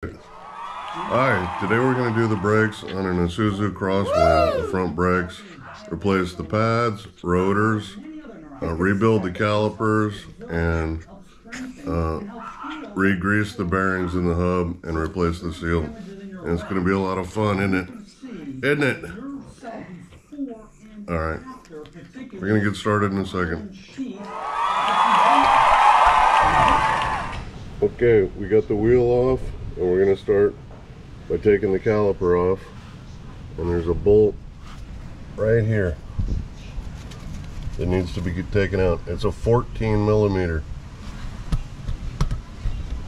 Alright, today we're going to do the brakes on an Isuzu Crosswind, the front brakes, replace the pads, rotors, rebuild the calipers, and re-grease the bearings in the hub and replace the seal. And it's going to be a lot of fun, isn't it? Isn't it? Alright, we're going to get started in a second. Okay, we got the wheel off, and we're going to start by taking the caliper off, and there's a bolt right here that needs to be taken out. It's a 14 millimeter.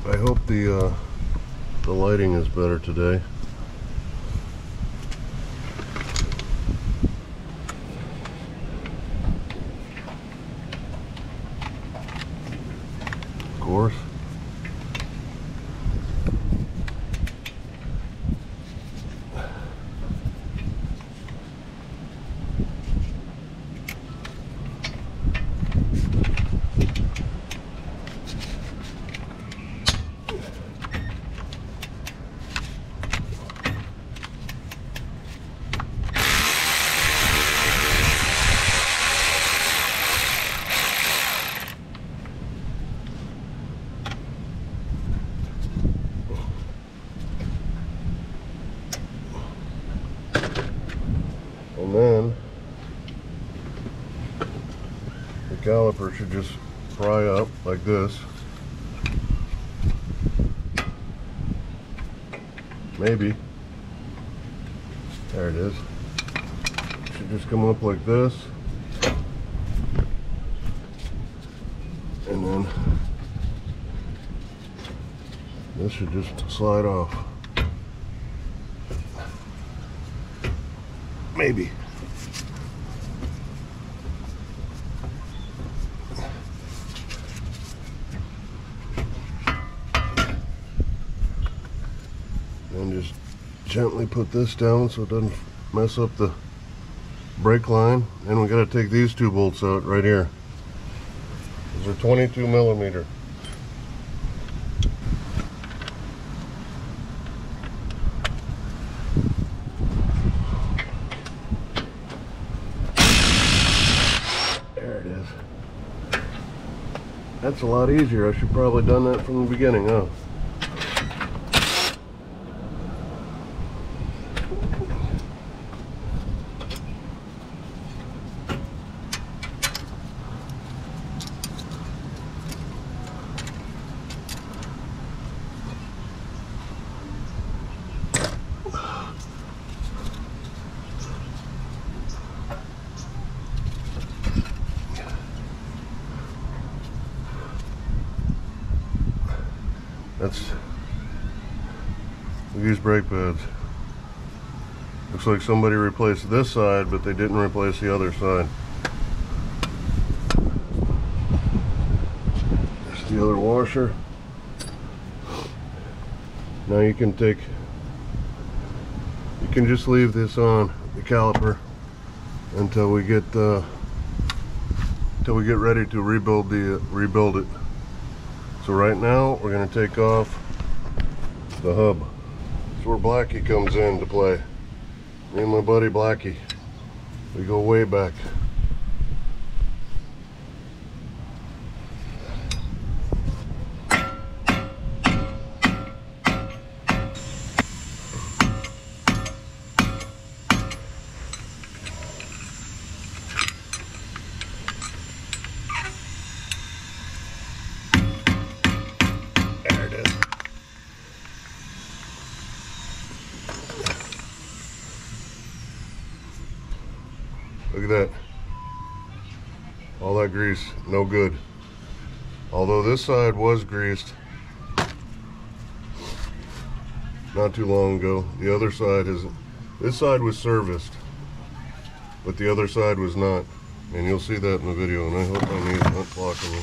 I hope the lighting is better today. Of course. And then the caliper should just pry up like this. Maybe. There it is. It should just come up like this. And then this should just slide off. Maybe. And just gently put this down so it doesn't mess up the brake line. And we got to take these two bolts out right here. These are 22 millimeter. There it is. That's a lot easier. I should probably done that from the beginning, huh? We use brake pads. Looks like somebody replaced this side, but they didn't replace the other side. There's the other washer. Now you can just leave this on the caliper until we get ready to rebuild it. So right now we're going to take off the hub. That's where Blackie comes into play. Me and my buddy Blackie, we go way back. Look at that. All that grease, no good. Although this side was greased not too long ago. The other side isn't. This side was serviced, but the other side was not. And you'll see that in the video, and I hope my knee's not blocking me.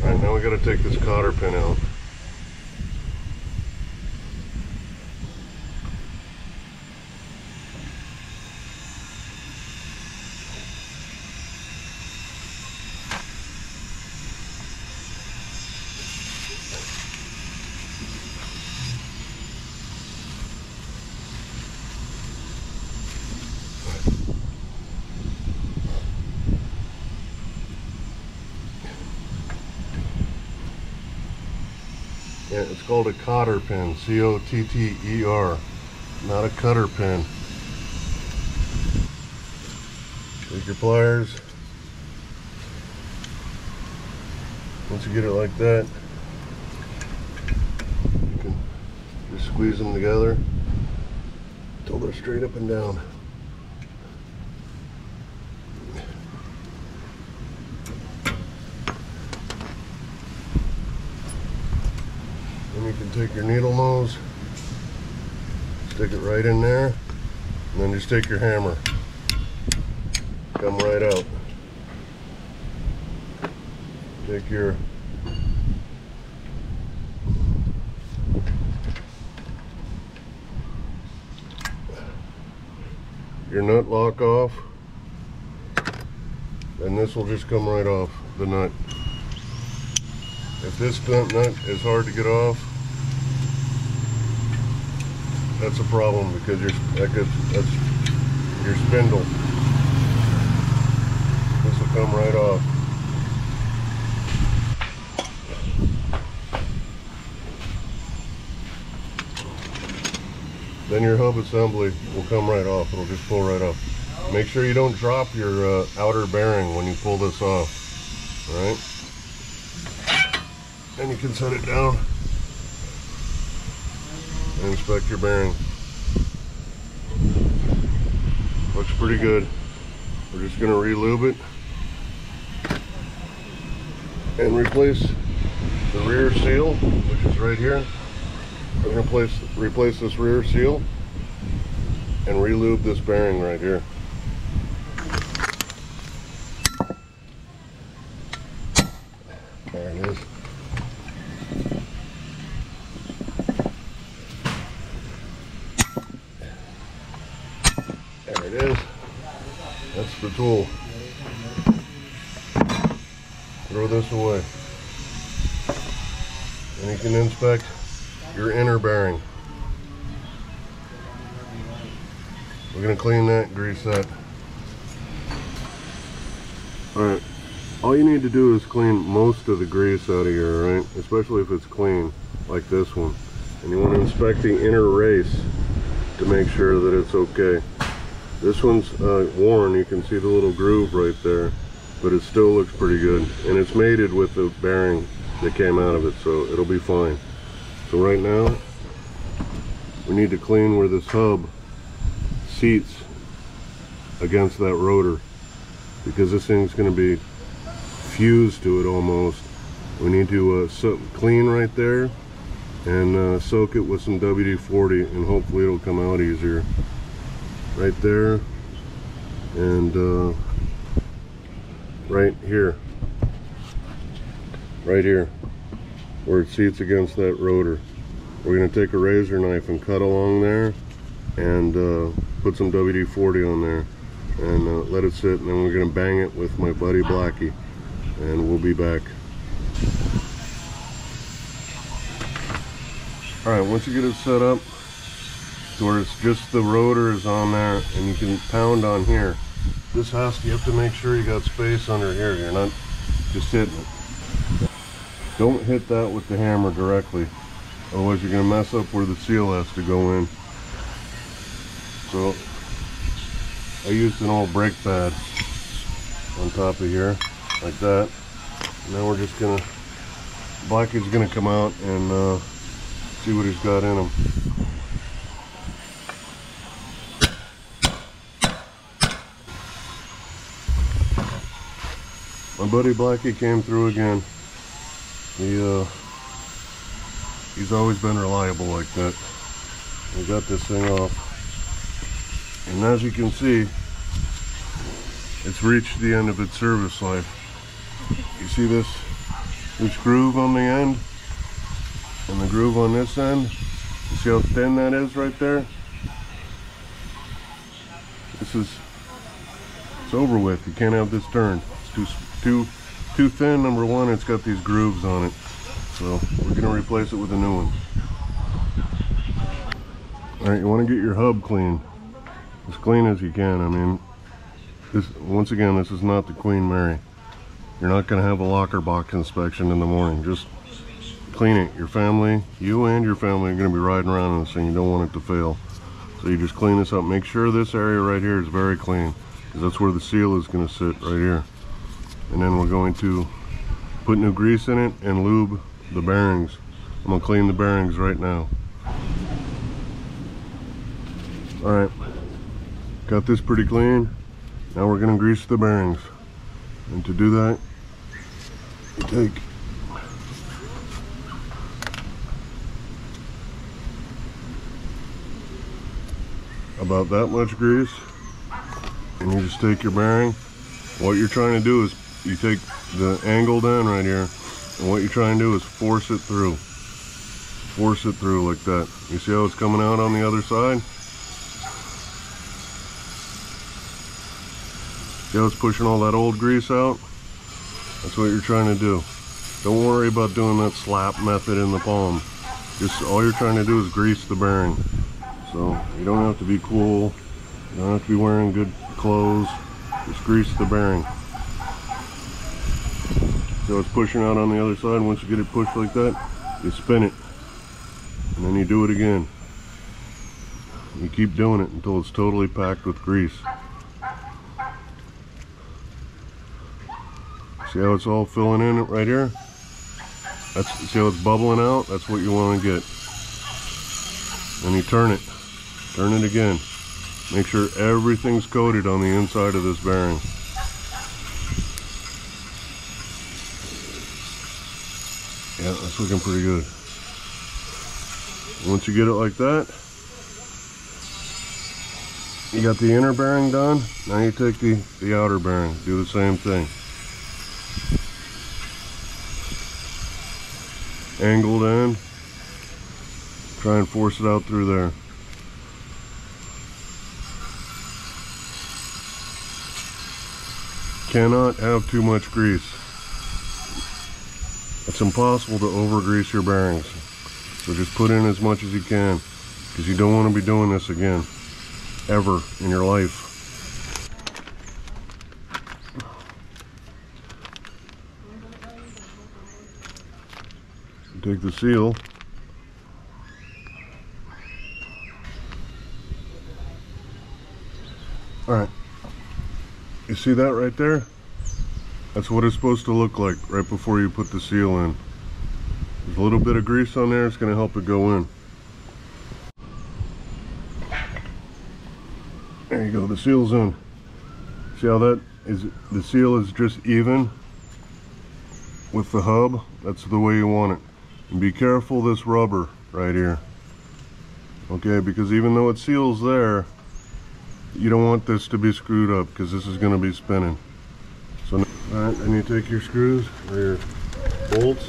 Alright, now we gotta take this cotter pin out. Yeah, it's called a cotter pin, C-O-T-T-E-R, not a cutter pin. Take your pliers. Once you get it like that, you can just squeeze them together until they're straight up and down. Then you can take your needle nose, stick it right in there, and then just take your hammer, come right out. Take your nut lock off, and this will just come right off the nut. If this nut is hard to get off, that's a problem, because that's your spindle. This will come right off. Then your hub assembly will come right off. It'll just pull right off. Make sure you don't drop your outer bearing when you pull this off. Alright? Then you can set it down and inspect your bearing. Looks pretty good. We're just going to re-lube it and replace the rear seal, which is right here. We're going to replace this rear seal and re-lube this bearing right here. There it is. There it is. That's the tool. Throw this away. And you can inspect your inner bearing. We're going to clean that, grease that. Alright, all you need to do is clean most of the grease out of here, right? Especially if it's clean, like this one. And you want to inspect the inner race to make sure that it's okay. This one's worn, you can see the little groove right there, but it still looks pretty good. And it's mated with the bearing that came out of it, so it'll be fine. So right now, we need to clean where this hub seats against that rotor, because this thing's going to be fused to it almost. We need to clean right there and soak it with some WD-40, and hopefully it'll come out easier. Right there, and right here, where it seats against that rotor. We're going to take a razor knife and cut along there and put some WD-40 on there and let it sit, and then we're going to bang it with my buddy Blackie, and we'll be back. Alright, once you get it set up to where it's just the rotor is on there, and you can pound on here. You have to make sure you got space under here. You're not just hitting it. Don't hit that with the hammer directly, otherwise you're going to mess up where the seal has to go in. So I used an old brake pad on top of here, like that. And then we're just going to, Blackie's going to come out and see what he's got in him. My buddy Blackie came through again. He's always been reliable like that. We got this thing off, and as you can see, it's reached the end of its service life. You see this groove on the end and the groove on this end? You see how thin that is right there? It's over with. You can't have this turned. It's too thin. Number one, it's got these grooves on it, so we're going to replace it with a new one. Alright, you want to get your hub clean, as clean as you can. I mean, once again, this is not the Queen Mary. You're not going to have a locker box inspection in the morning. Just clean it. Your family, you and your family are going to be riding around in this thing. You don't want it to fail. So you just clean this up. Make sure this area right here is very clean, because that's where the seal is going to sit, right here. And then we're going to put new grease in it and lube the bearings. I'm going to clean the bearings right now. Alright, got this pretty clean. Now we're going to grease the bearings. And to do that, you take about that much grease, and you just take your bearing. What you're trying to do is you take the angled end right here, and what you're trying to do is force it through like that. You see how it's coming out on the other side? See how it's pushing all that old grease out? That's what you're trying to do. Don't worry about doing that slap method in the palm. Just all you're trying to do is grease the bearing. So you don't have to be cool, you don't have to be wearing good clothes, just grease the bearing. So it's pushing out on the other side. Once you get it pushed like that, you spin it, and then you do it again. You keep doing it until it's totally packed with grease. See how it's all filling in right here? See how it's bubbling out? That's what you want to get. And you turn it again. Make sure everything's coated on the inside of this bearing. Yeah, that's looking pretty good. Once you get it like that, you got the inner bearing done. Now you take the outer bearing, do the same thing. Angled end, try and force it out through there. Cannot have too much grease. It's impossible to over grease your bearings. So just put in as much as you can, because you don't want to be doing this again, ever in your life. Take the seal, alright, you see that right there? That's what it's supposed to look like right before you put the seal in. There's a little bit of grease on there, it's going to help it go in. There you go, the seal's in. See how that is? The seal is just even with the hub. That's the way you want it. And be careful this rubber right here, okay, because even though it seals there, you don't want this to be screwed up, because this is going to be spinning. So alright, then you take your screws or your bolts,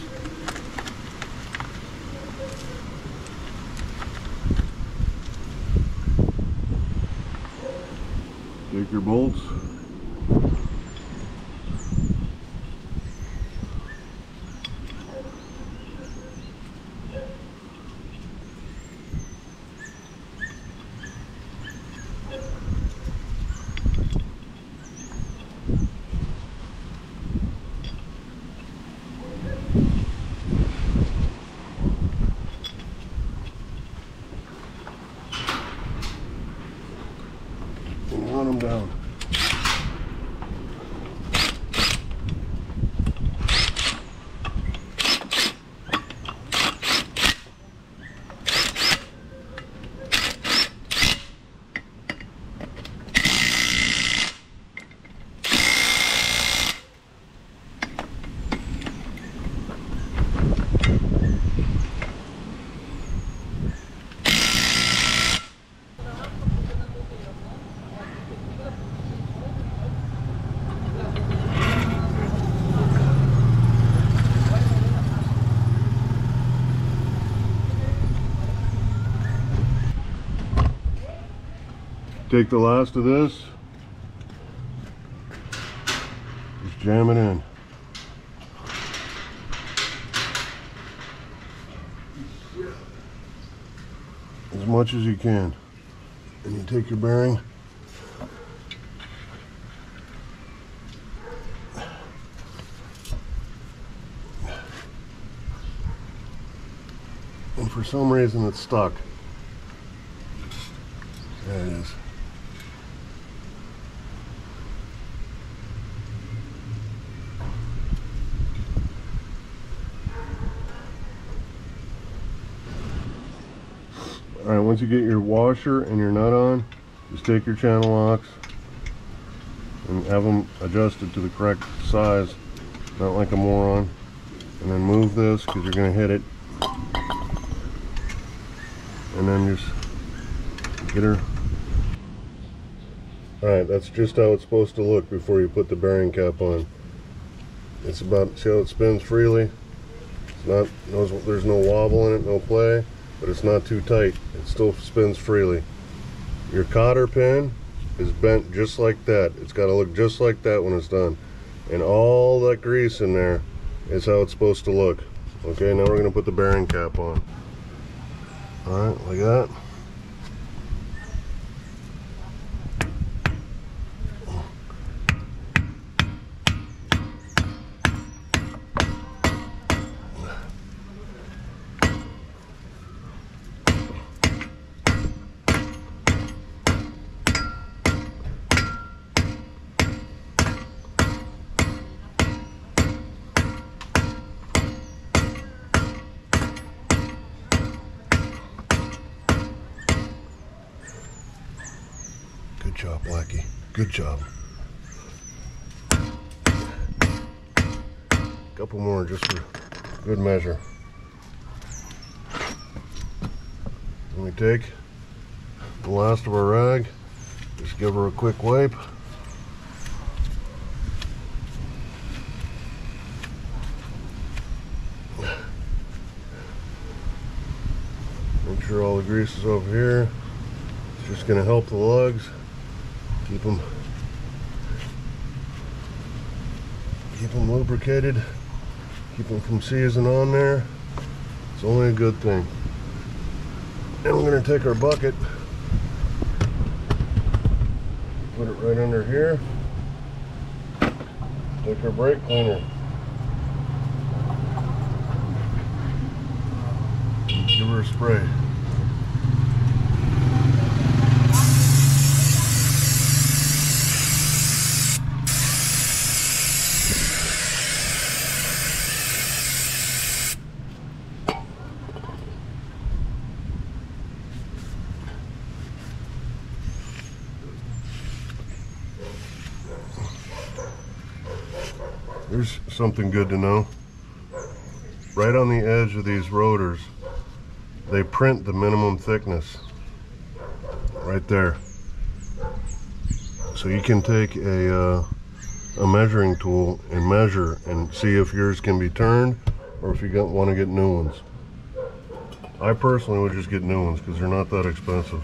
take your bolts, and run them down. Take the last of this, just jam it in. As much as you can. And you take your bearing, and for some reason it's stuck. There it is. Alright, once you get your washer and your nut on, just take your channel locks and have them adjusted to the correct size, not like a moron, and then move this because you're going to hit it, and then just get her. Alright, that's just how it's supposed to look before you put the bearing cap on. It's about, see how it spins freely? It's not, there's no wobble in it, no play, but it's not too tight. It still spins freely. Your cotter pin is bent just like that. It's got to look just like that when it's done. And all that grease in there is how it's supposed to look. Okay, now we're going to put the bearing cap on. Alright, like that. Good job, Blackie. Good job. Couple more just for good measure. Then we take the last of our rag, just give her a quick wipe. Make sure all the grease is over here. It's just going to help the lugs. Keep them lubricated, keep them from seizing on there. It's only a good thing. And we're going to take our bucket, put it right under here, take our brake cleaner, and give her a spray. Here's something good to know. Right on the edge of these rotors, they print the minimum thickness right there. So you can take a measuring tool and measure and see if yours can be turned or if you want to get new ones. I personally would just get new ones because they're not that expensive.